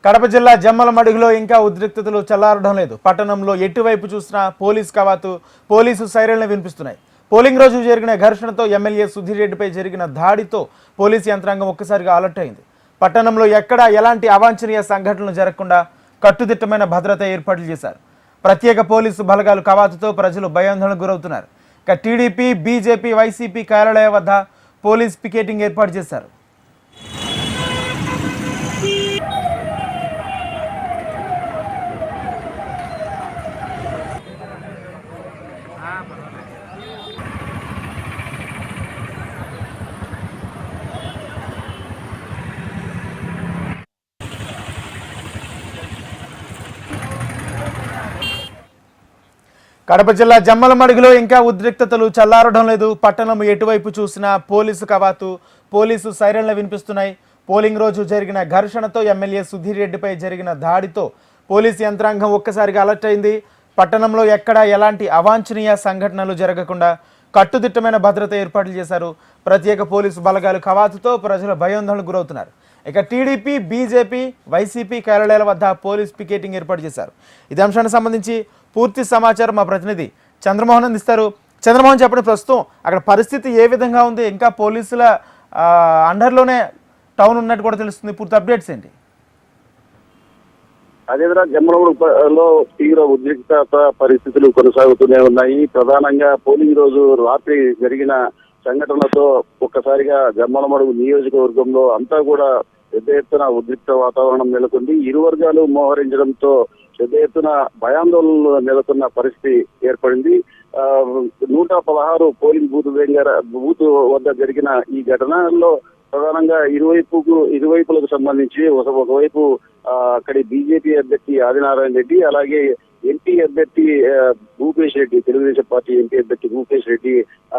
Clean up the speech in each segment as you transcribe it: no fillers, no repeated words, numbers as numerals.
కడప జిల్లా జమ్మలమడుగులో ఇంకా ఉద్రిక్తతలు చల్లారడం లేదు. పట్టణంలో ఎటువైపు చూసినా పోలీస్ కవాతు, పోలీసు సైరన్లు వినిపిస్తున్నాయి. పోలింగ్ రోజు జరిగిన ఘర్షణతో ఎమ్మెల్యే సుధీర్ రెడ్డిపై జరిగిన దాడితో పోలీసు యంత్రాంగం ఒక్కసారిగా అలర్ట్ అయింది. పట్టణంలో ఎక్కడా ఎలాంటి అవాంఛనీయ సంఘటనలు జరగకుండా కట్టుదిట్టమైన భద్రత ఏర్పాట్లు చేశారు. ప్రత్యేక పోలీసు బలగాలు కవాతుతో ప్రజలు భయాందోళనకు గురవుతున్నారు. ఇక టీడీపీ, బీజేపీ, వైసీపీ కార్యాలయ వద్ద పోలీస్ పికెటింగ్ ఏర్పాటు చేశారు. కడప జిల్లా జమ్మలమడుగులో ఇంకా ఉద్రిక్తతలు చల్లారడం లేదు. పట్టణం ఎటువైపు చూసినా పోలీసు కవాతు, పోలీసు సైరన్లు వినిపిస్తున్నాయి. పోలింగ్ రోజు జరిగిన ఘర్షణతో ఎమ్మెల్యే సుధీర్ రెడ్డిపై జరిగిన దాడితో పోలీసు యంత్రాంగం ఒక్కసారిగా అలర్ట్ అయింది. పట్టణంలో ఎక్కడా ఎలాంటి అవాంఛనీయ సంఘటనలు జరగకుండా కట్టుదిట్టమైన భద్రత ఏర్పాట్లు చేశారు. ప్రత్యేక పోలీసు బలగాలు కవాతుతో ప్రజలు భయాందోళనకు గురవుతున్నారు. ఇక టీడీపీ, బీజేపీ, వైసీపీ కార్యాలయాల వద్ద పోలీస్ పికెటింగ్ ఏర్పాటు చేశారు. ఇదే అంశానికి సంబంధించి పూర్తి సమాచారం మా ప్రతినిధి చంద్రమోహన్ అందిస్తారు. చంద్రమోహన్, చెప్పండి, ప్రస్తుతం అక్కడ పరిస్థితి ఏ విధంగా ఉంది? ఇంకా పోలీసుల అండర్లోనే టౌన్ ఉన్నట్టు కూడా తెలుస్తుంది. పూర్తి అప్డేట్స్ ఏంటి? అదేవిధంగా జమ్మలమడుగులో తీవ్ర ఉద్రిక్తత పరిస్థితులు కొనసాగుతూనే ఉన్నాయి. ప్రధానంగా పోలింగ్ రోజు రాత్రి జరిగిన సంఘటనలతో ఒక్కసారిగా జమ్మలమడుగు నియోజకవర్గంలో అంతా కూడా పెద్ద ఎత్తున ఉద్రిక్త వాతావరణం నెలకొంది. ఇరు వర్గాలు మోహరించడంతో పెద్ద ఎత్తున భయాందోళనలు నెలకొన్న పరిస్థితి ఏర్పడింది. 116 పోలింగ్ బూత్ వద్ద జరిగిన ఈ ఘటనలో ప్రధానంగా ఇరువైపులకు సంబంధించి ఒకవైపు అక్కడి బీజేపీ అభ్యర్థి ఆదినారాయణ రెడ్డి, అలాగే ఎంపీ అభ్యర్థి భూపేష్ రెడ్డి, తెలుగుదేశం పార్టీ ఎంపీ అభ్యర్థి భూపేష్ రెడ్డి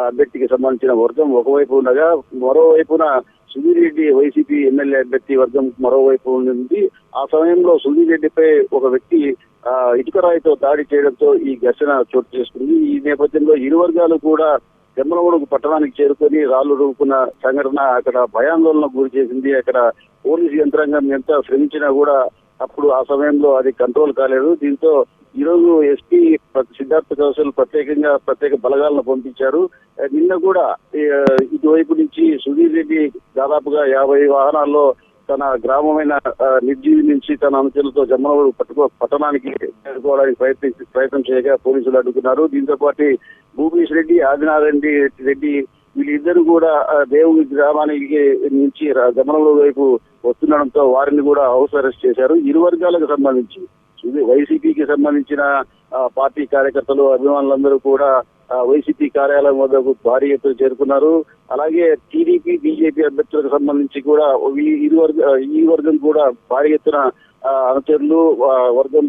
అభ్యర్థికి సంబంధించిన వర్గం ఒకవైపు ఉండగా, మరోవైపున సుధీర్ రెడ్డి వైసీపీ ఎమ్మెల్యే అభ్యర్థి వర్గం మరోవైపు ఉంది. ఆ సమయంలో సుధీర్ రెడ్డిపై ఒక వ్యక్తి ఇటుకరాయితో దాడి చేయడంతో ఈ ఘర్షణ చోటు చేసుకుంది. ఈ నేపథ్యంలో ఇరు వర్గాలు కూడా జమ్మలమడుగు పట్టణానికి చేరుకొని రాళ్లు రూపుకున్న సంఘటన అక్కడ భయాందోళనకు గురి చేసింది. అక్కడ పోలీసు యంత్రాంగం ఎంత శ్రమించినా కూడా అప్పుడు ఆ సమయంలో అది కంట్రోల్ కాలేదు. దీంతో ఈ రోజు ఎస్పీ సిద్ధార్థ కౌశల్ ప్రత్యేక బలగాలను పంపించారు. నిన్న కూడా ఇటువైపు నుంచి సుధీర్ రెడ్డి దాదాపుగా 50 వాహనాల్లో తన గ్రామమైన నిర్జీవి నుంచి తన అనుచరులతో జమ్మలమడుగు పట్టణానికి చేరుకోవడానికి ప్రయత్నం చేయగా పోలీసులు అడ్డుకున్నారు. దీంతో పాటు భూపేష్ రెడ్డి, ఆదినారాయణ రెడ్డి వీళ్ళిద్దరు కూడా దేవుని గ్రామానికి నుంచి జమ్మలమడుగు వైపు వస్తుండడంతో వారిని కూడా హౌస్ అరెస్ట్ చేశారు. ఇరు వర్గాలకు సంబంధించి వైసీపీకి సంబంధించిన పార్టీ కార్యకర్తలు, అభిమానులందరూ కూడా వైసీపీ కార్యాలయం వద్దకు భారీ ఎత్తున చేరుకున్నారు. అలాగే టీడీపీ, బీజేపీ అభ్యర్థులకు సంబంధించి కూడా ఈ వర్గం కూడా భారీ ఎత్తున అనుచరులు వర్గం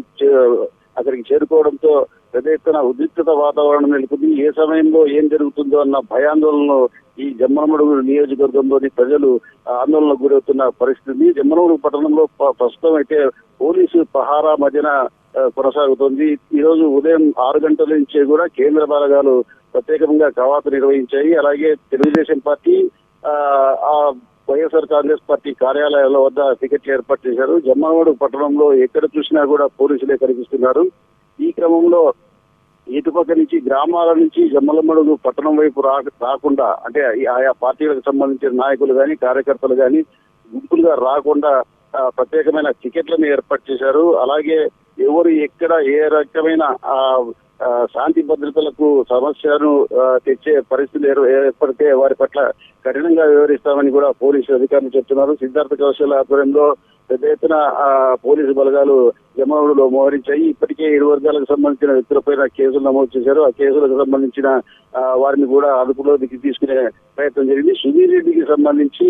అక్కడికి చేరుకోవడంతో పెద్ద ఎత్తున ఉద్రిక్తత వాతావరణం నెలకొంది. ఏ సమయంలో ఏం జరుగుతుందో అన్న భయాందోళనలో ఈ జమ్మలమడుగు నియోజకవర్గంలోని ప్రజలు ఆందోళనకు గురవుతున్న పరిస్థితి. జమ్మలమడుగు పట్టణంలో ప్రస్తుతం అయితే పోలీసు పహారా మధ్యన కొనసాగుతోంది. ఈ రోజు ఉదయం 6 గంటల నుంచే కూడా కేంద్ర బలగాలు ప్రత్యేకంగా కవాతు నిర్వహించాయి. అలాగే తెలుగుదేశం పార్టీ, వైఎస్ఆర్ కాంగ్రెస్ పార్టీ కార్యాలయాల వద్ద పికెట్లు ఏర్పాటు చేశారు. జమ్మలమడుగు పట్టణంలో ఎక్కడ చూసినా కూడా పోలీసులే కనిపిస్తున్నారు. ఈ క్రమంలో ఇటుపక్క నుంచి గ్రామాల నుంచి జమ్మలమడుగు పట్టణం వైపు రాకుండా, అంటే ఆయా పార్టీలకు సంబంధించిన నాయకులు కానీ కార్యకర్తలు కానీ గుంపులుగా రాకుండా ప్రత్యేకమైన టికెట్లను ఏర్పాటు చేశారు. అలాగే ఎవరు ఎక్కడ ఏ రకమైన శాంతి భద్రతలకు సమస్యను తెచ్చే పరిస్థితులు ఏర్పడితే వారి పట్ల కఠినంగా వ్యవహరిస్తామని కూడా పోలీసు అధికారులు చెప్తున్నారు. సిద్ధార్థ కౌశల్ ఆధ్వర్యంలో పెద్ద ఎత్తున పోలీసు బలగాలు జమ్మలమడుగులో మోహరించాయి. ఇప్పటికే ఇరు వర్గాలకు సంబంధించిన వ్యక్తులపైన కేసులు నమోదు చేశారు. ఆ కేసులకు సంబంధించిన వారిని కూడా అదుపులోకి తీసుకునే ప్రయత్నం జరిగింది. సుధీర్ రెడ్డికి సంబంధించి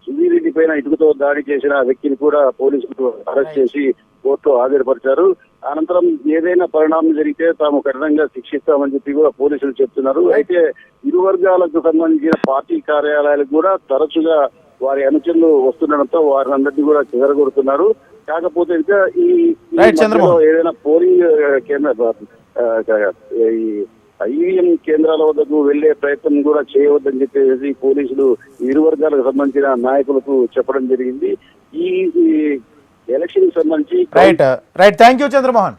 సుధీర్ రెడ్డి పైన ఇటుకతో దాడి చేసిన వ్యక్తిని కూడా పోలీసులు అరెస్ట్ చేసి కోర్టులో హాజరుపరిచారు. అనంతరం ఏదైనా పరిణామం జరిగితే తాము కఠినంగా శిక్షిస్తామని చెప్పి కూడా పోలీసులు చెప్తున్నారు. అయితే ఇరు వర్గాలకు సంబంధించిన పార్టీ కార్యాలయాలకు కూడా తరచుగా వారి అనుచరులు వస్తుండడంతో వారిని అందరినీ కూడా చెదరగొడుతున్నారు. కాకపోతే ఇంకా ఈ ఏదైనా పోలింగ్ కేంద్ర ఈవీఎం కేంద్రాల వద్దకు వెళ్లే ప్రయత్నం కూడా చేయవద్దని చెప్పేసి పోలీసులు ఇరు వర్గాలకు సంబంధించిన నాయకులకు చెప్పడం జరిగింది. ఈ ఎలక్షన్ సంబంధించి రైట్ థ్యాంక్ యూ చంద్రమోహన్.